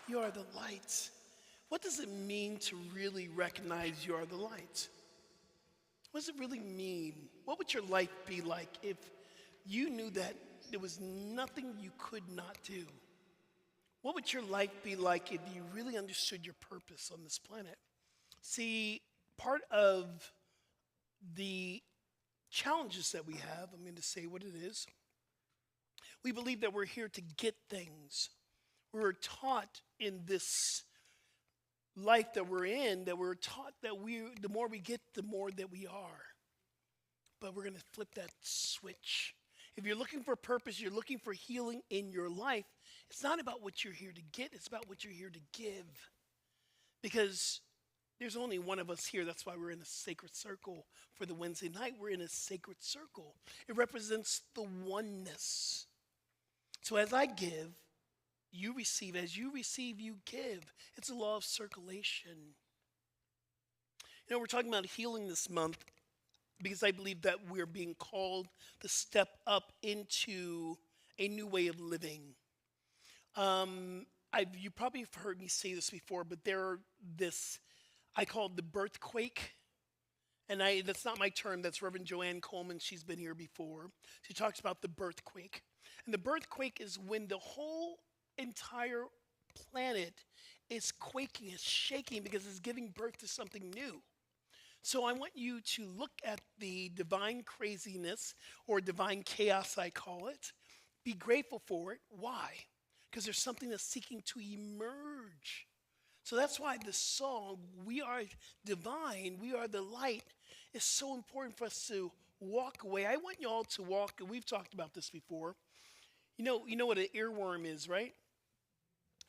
You are the light. What does it mean to really recognize you are the light? What does it really mean? What would your life be like if you knew that there was nothing you could not do? What would your life be like if you really understood your purpose on this planet? See, part of the challenges that we have, I'm going to say what it is. We believe that we're here to get things. We're taught in this life that we're in that we're taught that the more we get, the more that we are. But we're going to flip that switch. If you're looking for purpose, you're looking for healing in your life, it's not about what you're here to get, it's about what you're here to give. Because there's only one of us here. That's why we're in a sacred circle for the Wednesday night. We're in a sacred circle. It represents the oneness. So as I give, you receive. As you receive, you give. It's a law of circulation. We're talking about healing this month because I believe that we're being called to step up into a new way of living. You probably have heard me say this before, but I call it the birthquake. And that's not my term, that's Reverend Joanne Coleman. She's been here before. She talks about the birthquake. And the birthquake is when the whole entire planet is quaking, is shaking because it's giving birth to something new. So I want you to look at the divine craziness or divine chaos, I call it. Be grateful for it. Why? Because there's something that's seeking to emerge. So that's why the song, We Are Divine, We Are the Light, is so important for us to walk away. I want you all to walk, and we've talked about this before. You know what an earworm is, right?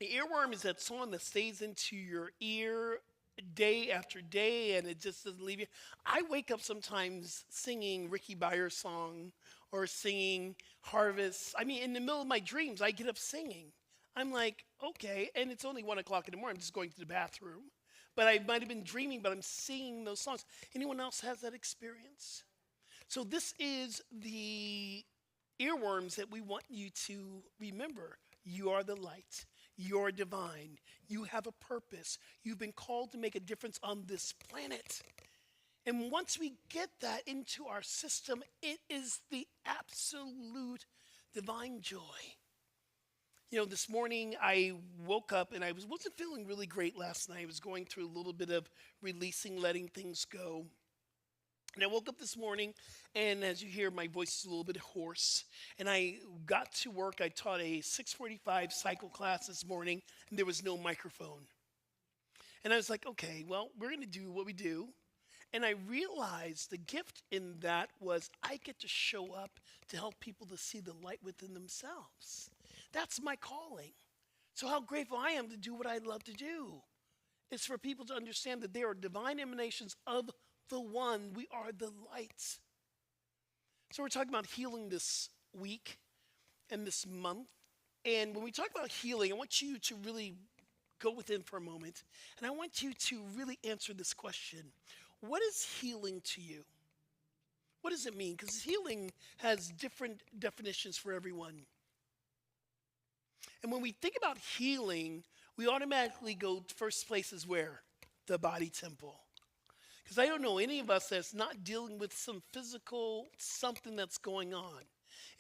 An earworm is that song that stays into your ear day after day, and it just doesn't leave you. I wake up sometimes singing Ricky Byers' song or singing Harvest. I mean, in the middle of my dreams, I get up singing. I'm like, okay, and it's only 1 o'clock in the morning. I'm just going to the bathroom. But I might have been dreaming, but I'm singing those songs. Anyone else has that experience? So this is the earworms that we want you to remember. You are the light. You're divine. You have a purpose. You've been called to make a difference on this planet. And once we get that into our system, it is the absolute divine joy. This morning I woke up and I wasn't feeling really great last night. I was going through a little bit of releasing, letting things go. And I woke up this morning, and as you hear, my voice is a little bit hoarse. And I got to work. I taught a 6:45 cycle class this morning, and there was no microphone. And I was like, okay, well, we're going to do what we do. And I realized the gift in that was I get to show up to help people to see the light within themselves. That's my calling. So how grateful I am to do what I love to do. It's for people to understand that they are divine emanations of the one. We are the light. So we're talking about healing this week and this month. And when we talk about healing, I want you to really go within for a moment. And I want you to really answer this question. What is healing to you? What does it mean? Because healing has different definitions for everyone. And when we think about healing, we automatically go first place is where? The body temple. Because I don't know any of us that's not dealing with some physical something that's going on.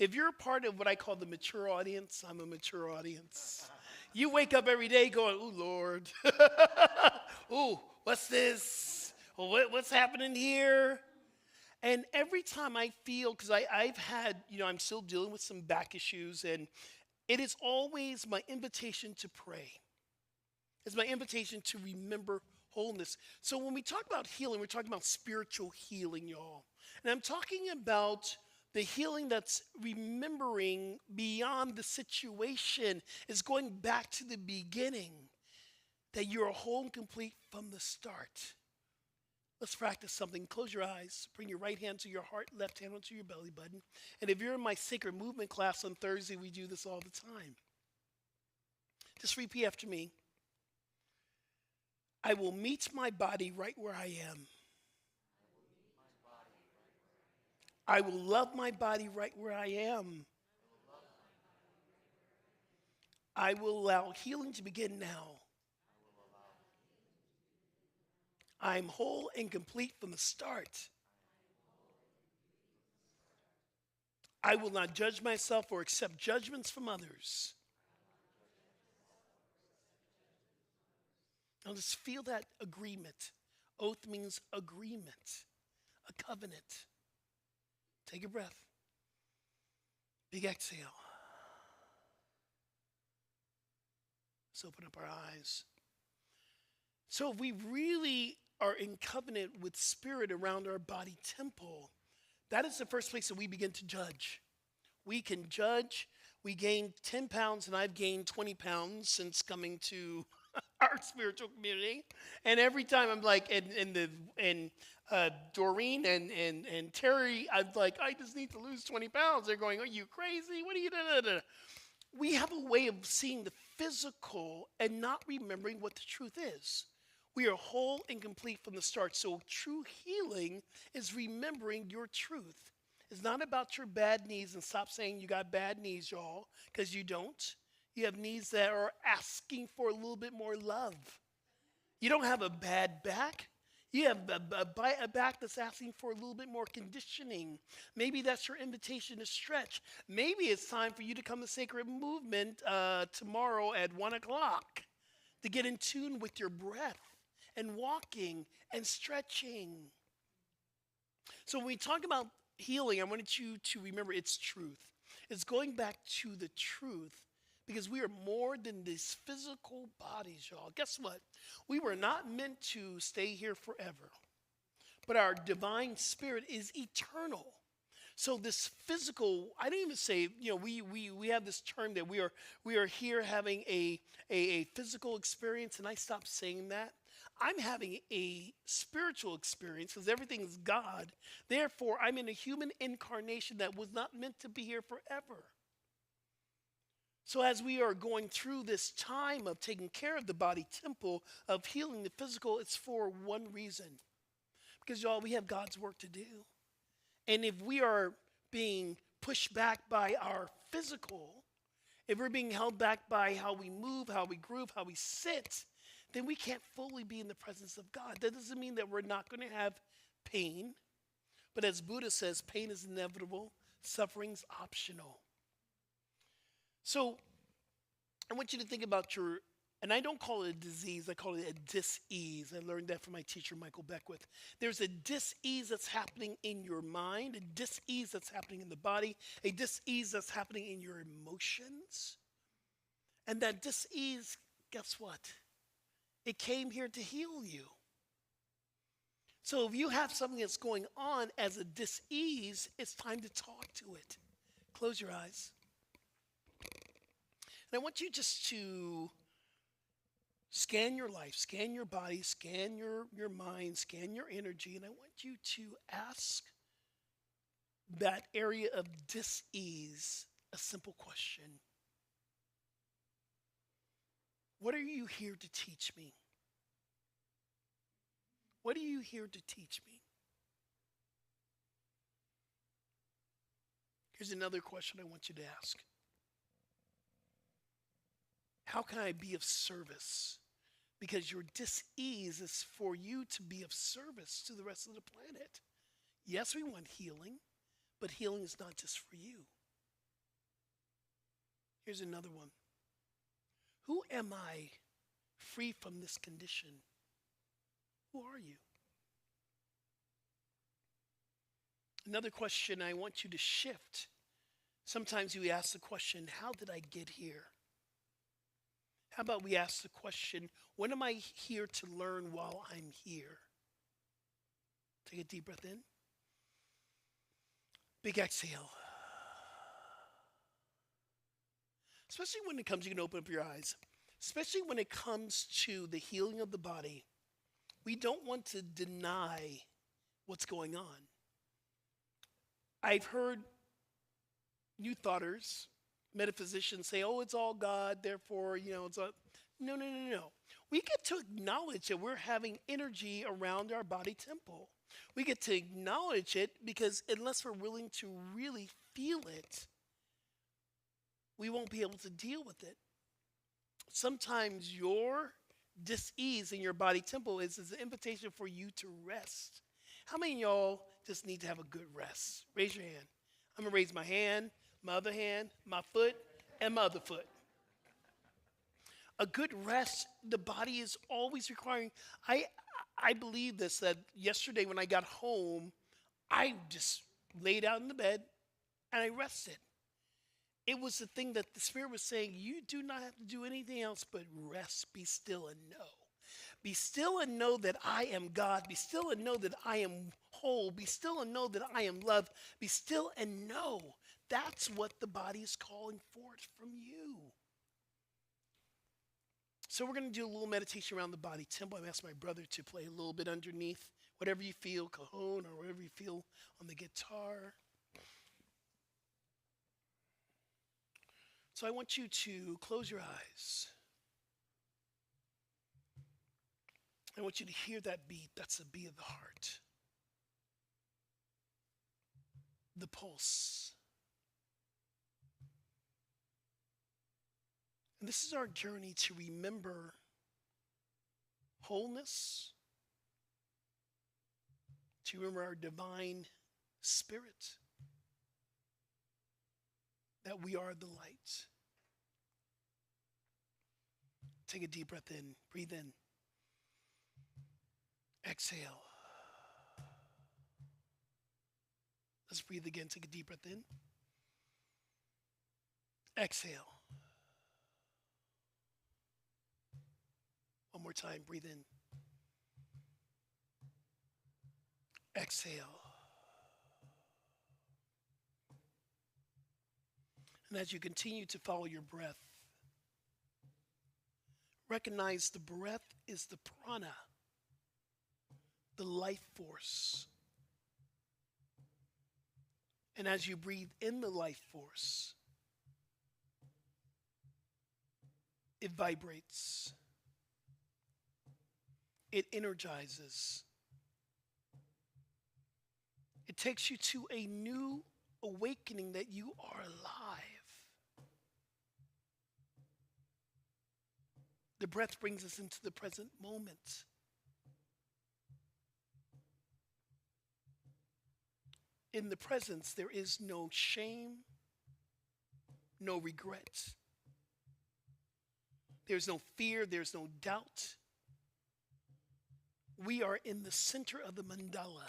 If you're a part of what I call the mature audience, I'm a mature audience. You wake up every day going, "Oh Lord, oh, what's this? What's happening here?" And every time I feel, because I've had, I'm still dealing with some back issues, and it is always my invitation to pray. It's my invitation to remember wholeness. So when we talk about healing, we're talking about spiritual healing, y'all. And I'm talking about the healing that's remembering beyond the situation, is going back to the beginning, that you're whole and complete from the start. Let's practice something. Close your eyes. Bring your right hand to your heart, left hand onto your belly button. And if you're in my sacred movement class on Thursday, we do this all the time. Just repeat after me. I will meet my body right where I am. I will love my body right where I am. I will allow healing to begin now. I'm whole and complete from the start. I will not judge myself or accept judgments from others. Now just feel that agreement. Oath means agreement, a covenant. Take a breath. Big exhale. Let's open up our eyes. So if we really are in covenant with spirit around our body temple, that is the first place that we begin to judge. We can judge. We gained 10 pounds, and I've gained 20 pounds since coming to our spiritual community. And every time I'm like, and Doreen and Terry, I'm like, I just need to lose 20 pounds. They're going, are you crazy? What are you doing? We have a way of seeing the physical and not remembering what the truth is. We are whole and complete from the start. So true healing is remembering your truth. It's not about your bad knees, and stop saying you got bad knees, y'all, because you don't. You have knees that are asking for a little bit more love. You don't have a bad back. You have a back that's asking for a little bit more conditioning. Maybe that's your invitation to stretch. Maybe it's time for you to come to Sacred Movement tomorrow at 1 o'clock to get in tune with your breath and walking and stretching. So when we talk about healing, I wanted you to remember it's truth. It's going back to the truth, because we are more than these physical bodies, y'all. Guess what? We were not meant to stay here forever, but our divine spirit is eternal. So this physical, I didn't even say, we have this term that we are here having a physical experience, and I stopped saying that. I'm having a spiritual experience because everything is God. Therefore, I'm in a human incarnation that was not meant to be here forever. So as we are going through this time of taking care of the body temple, of healing the physical, it's for one reason. Because, y'all, we have God's work to do. And if we are being pushed back by our physical, if we're being held back by how we move, how we groove, how we sit, then we can't fully be in the presence of God. That doesn't mean that we're not going to have pain. But as Buddha says, pain is inevitable, suffering's optional. So I want you to think about and I don't call it a disease, I call it a dis-ease. I learned that from my teacher, Michael Beckwith. There's a dis-ease that's happening in your mind, a dis-ease that's happening in the body, a dis-ease that's happening in your emotions. And that dis-ease, guess what? It came here to heal you. So if you have something that's going on as a dis-ease, it's time to talk to it. Close your eyes. And I want you just to scan your life, scan your body, scan your mind, scan your energy. And I want you to ask that area of dis-ease a simple question. What are you here to teach me? What are you here to teach me? Here's another question I want you to ask. How can I be of service? Because your dis-ease is for you to be of service to the rest of the planet. Yes, we want healing, but healing is not just for you. Here's another one. Who am I free from this condition? Who are you? Another question I want you to shift. Sometimes we ask the question, how did I get here? How about we ask the question, what am I here to learn while I'm here? Take a deep breath in. Big exhale. Especially when it comes, you can open up your eyes. Especially when it comes to the healing of the body, we don't want to deny what's going on. I've heard New Thoughters, metaphysicians say, oh, it's all God, therefore, it's all. No. We get to acknowledge that we're having energy around our body temple. We get to acknowledge it because unless we're willing to really feel it, we won't be able to deal with it. Sometimes your dis-ease in your body temple is an invitation for you to rest. How many of y'all just need to have a good rest? Raise your hand. I'm gonna raise my hand, my foot, and my other foot. A good rest, the body is always requiring. I I believe this that yesterday when I got home, I just laid out in the bed and I rested. It was the thing that the Spirit was saying, you do not have to do anything else but rest, be still, and know. Be still and know that I am God. Be still and know that I am whole. Be still and know that I am loved. Be still and know. That's what the body is calling forth from you. So we're going to do a little meditation around the body temple. I've asked my brother to play a little bit underneath, whatever you feel, cajon or whatever you feel on the guitar. So I want you to close your eyes. I want you to hear that beat. That's the beat of the heart. The pulse. And this is our journey to remember wholeness, to remember our divine spirit, that we are the light. Take a deep breath in. Breathe in. Exhale. Let's breathe again. Take a deep breath in. Exhale. One more time. Breathe in. Exhale. And as you continue to follow your breath, recognize the breath is the prana, the life force. And as you breathe in the life force, it vibrates, it energizes, it takes you to a new awakening that you are alive. The breath brings us into the present moment. In the presence, there is no shame, no regret. There's no fear, there's no doubt. We are in the center of the mandala.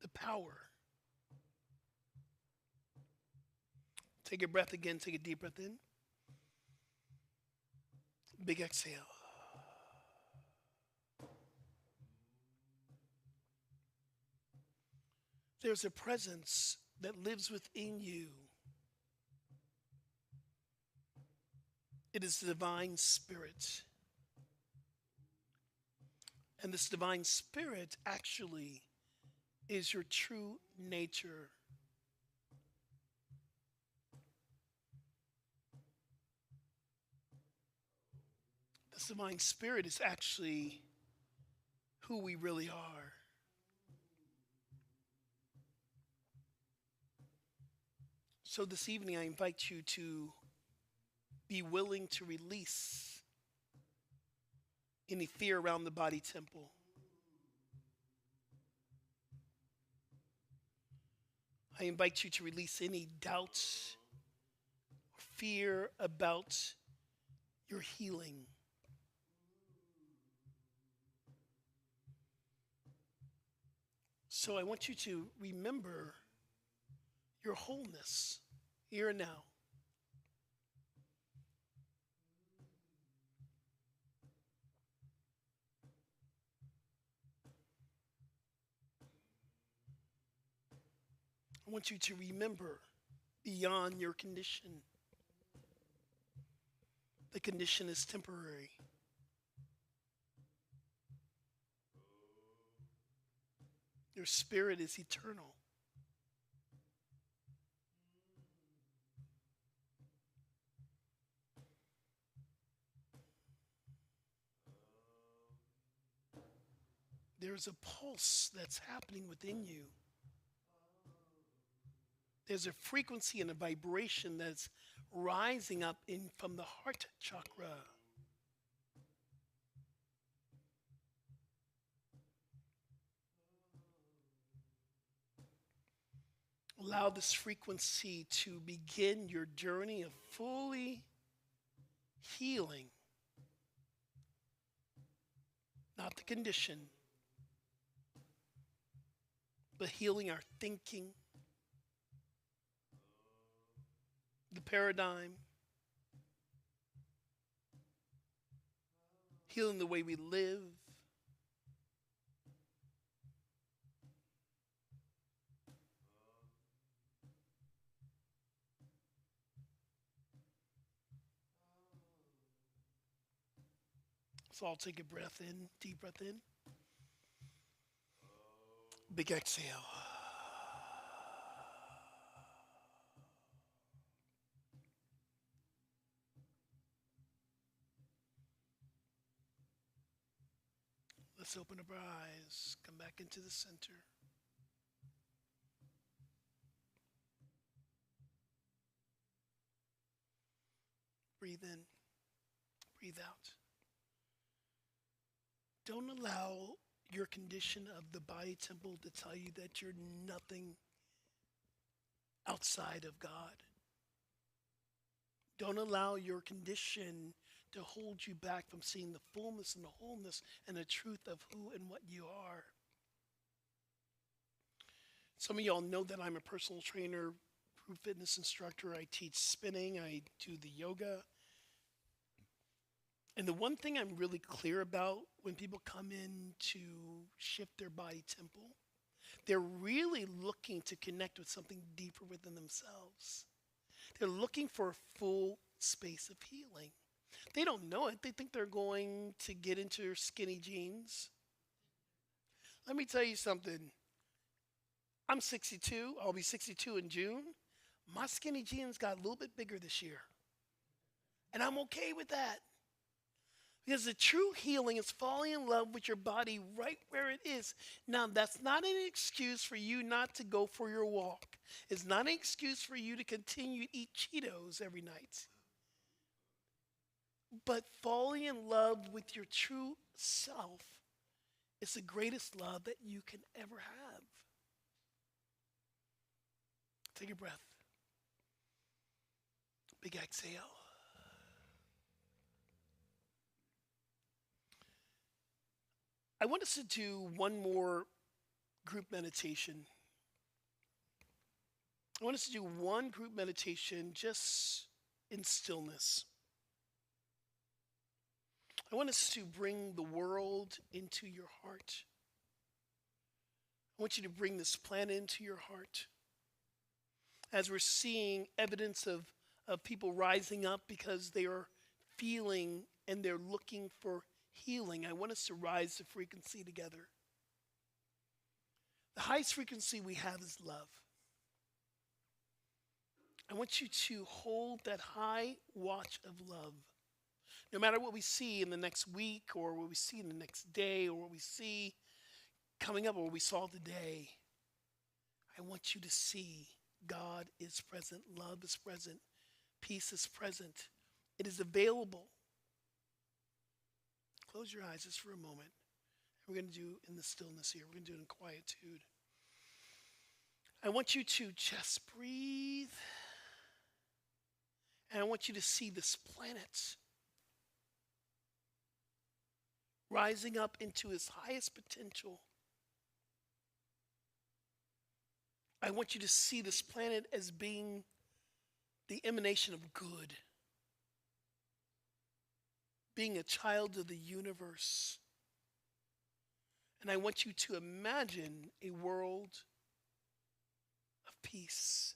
The power. Take a breath again, take a deep breath in. Big exhale. There's a presence that lives within you. It is the divine spirit. And this divine spirit actually is your true nature. This divine spirit is actually who we really are. So this evening, I invite you to be willing to release any fear around the body temple. I invite you to release any doubt or fear about your healing. So I want you to remember your wholeness here and now. I want you to remember beyond your condition. The condition is temporary. Your spirit is eternal. There's a pulse that's happening within you. There's a frequency and a vibration that's rising up in from the heart chakra. Allow this frequency to begin your journey of fully healing, not the condition, but healing our thinking, the paradigm, healing the way we live. So I'll take a breath in, deep breath in. Big exhale. Let's open up our eyes, come back into the center. Breathe in, breathe out. Don't allow your condition of the body temple to tell you that you're nothing outside of God. Don't allow your condition to hold you back from seeing the fullness and the wholeness and the truth of who and what you are. Some of y'all know that I'm a personal trainer, group fitness instructor. I teach spinning, I do the yoga. And the one thing I'm really clear about when people come in to shift their body temple, they're really looking to connect with something deeper within themselves. They're looking for a full space of healing. They don't know it. They think they're going to get into skinny jeans. Let me tell you something. I'm 62. I'll be 62 in June. My skinny jeans got a little bit bigger this year. And I'm okay with that. Because the true healing is falling in love with your body right where it is. Now, that's not an excuse for you not to go for your walk. It's not an excuse for you to continue to eat Cheetos every night. But falling in love with your true self is the greatest love that you can ever have. Take a breath. Big exhale. I want us to do one more group meditation. I want us to do one group meditation just in stillness. I want us to bring the world into your heart. I want you to bring this planet into your heart. As we're seeing evidence of people rising up because they are feeling and they're looking for healing, I want us to rise the frequency together. The highest frequency we have is love. I want you to hold that high watch of love. No matter what we see in the next week or what we see in the next day or what we see coming up or what we saw today, I want you to see God is present, love is present, peace is present. It is available. Close your eyes just for a moment. We're going to do in the stillness here. We're going to do it in quietude. I want you to just breathe. And I want you to see this planet rising up into its highest potential. I want you to see this planet as being the emanation of good, being a child of the universe. And I want you to imagine a world of peace.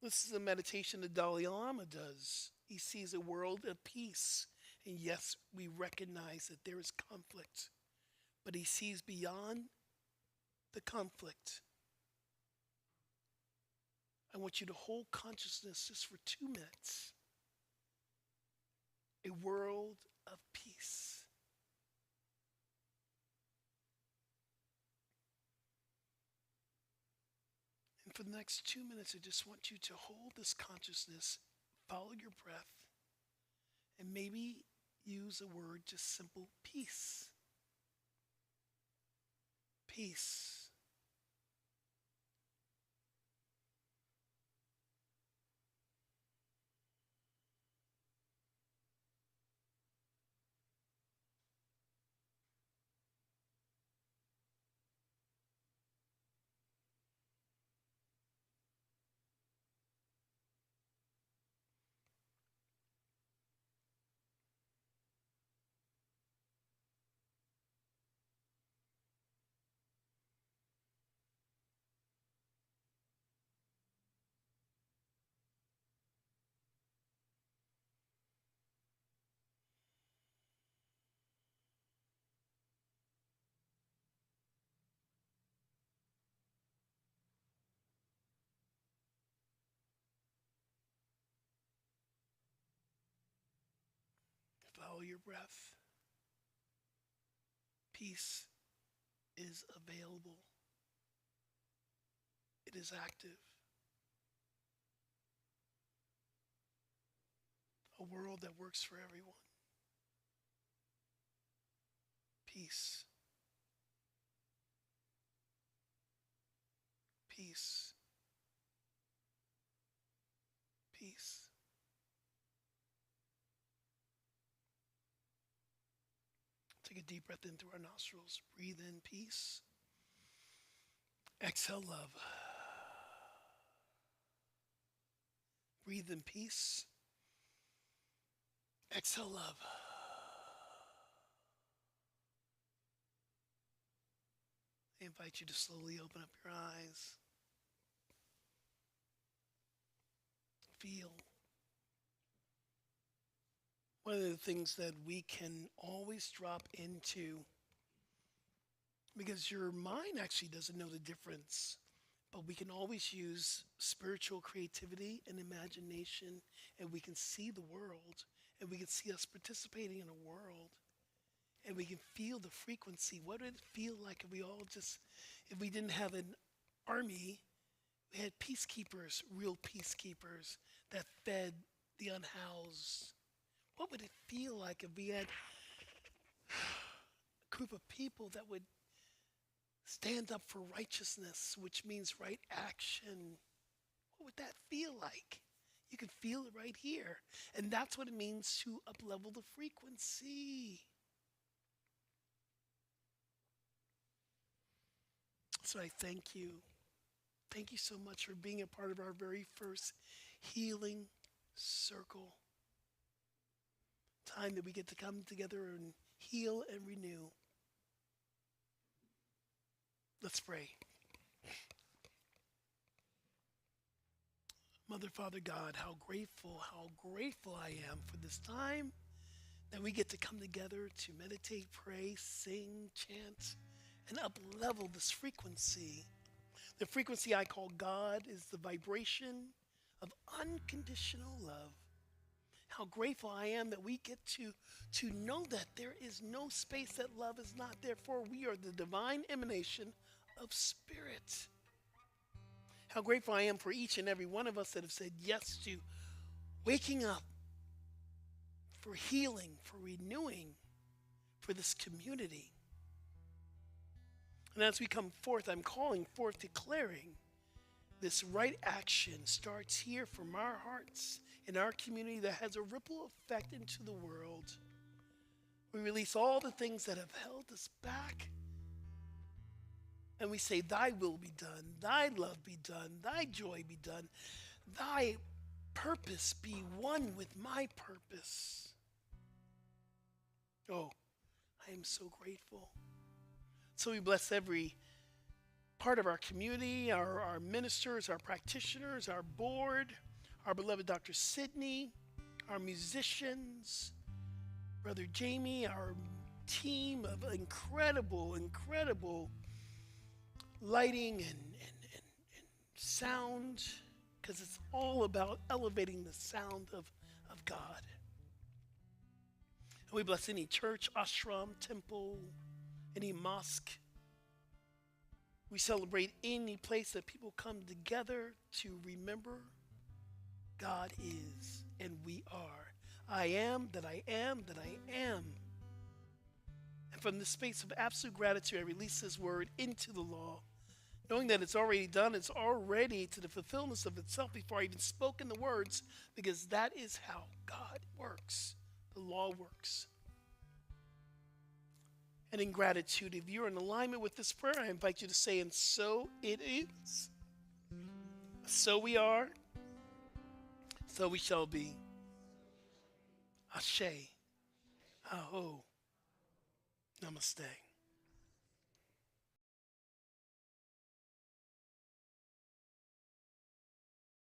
This is a meditation that Dalai Lama does. He sees a world of peace. And yes, we recognize that there is conflict, but he sees beyond the conflict. I want you to hold consciousness just for 2 minutes. A world of peace. For the next 2 minutes, I just want you to hold this consciousness, follow your breath, and maybe use a word, just simple peace. Peace. Follow your breath. Peace is available. It is active. A world that works for everyone. Peace. Peace. Peace. Take a deep breath in through our nostrils. Breathe in peace. Exhale love. Breathe in peace. Exhale love. I invite you to slowly open up your eyes. Feel. One of the things that we can always drop into, because your mind actually doesn't know the difference, but we can always use spiritual creativity and imagination, and we can see the world, and we can see us participating in a world, and we can feel the frequency. What would it feel like if we all just, if we didn't have an army, we had peacekeepers, real peacekeepers that fed the unhoused? What would it feel like if we had a group of people that would stand up for righteousness, which means right action? What would that feel like? You can feel it right here. And that's what it means to up-level the frequency. So I thank you. Thank you so much for being a part of our very first healing circle. Time that we get to come together and heal and renew. Let's pray. Mother, Father God, how grateful I am for this time that we get to come together to meditate, pray, sing, chant, and up-level this frequency. The frequency I call God is the vibration of unconditional love. How grateful I am that we get to know that there is no space that love is not. Therefore, we are the divine emanation of spirit. How grateful I am for each and every one of us that have said yes to waking up, for healing, for renewing, for this community. And as we come forth, I'm calling forth, declaring this right action starts here from our hearts in our community that has a ripple effect into the world. We release all the things that have held us back. And we say, thy will be done, thy love be done, thy joy be done, thy purpose be one with my purpose. Oh, I am so grateful. So we bless every part of our community, our ministers, our practitioners, our board, our beloved Dr. Sidney, our musicians, Brother Jamie, our team of incredible lighting and sound, because it's all about elevating the sound of God. And we bless any church, ashram, temple, any mosque. We celebrate any place that people come together to remember God is and we are. I am that I am that I am. And from the space of absolute gratitude, I release this word into the law, knowing that it's already done, it's already to the fulfillment of itself before I even spoken the words, because that is how God works. The law works. And in gratitude, if you're in alignment with this prayer, I invite you to say, and so it is. So we are. So we shall be. Ashe. Aho. Namaste.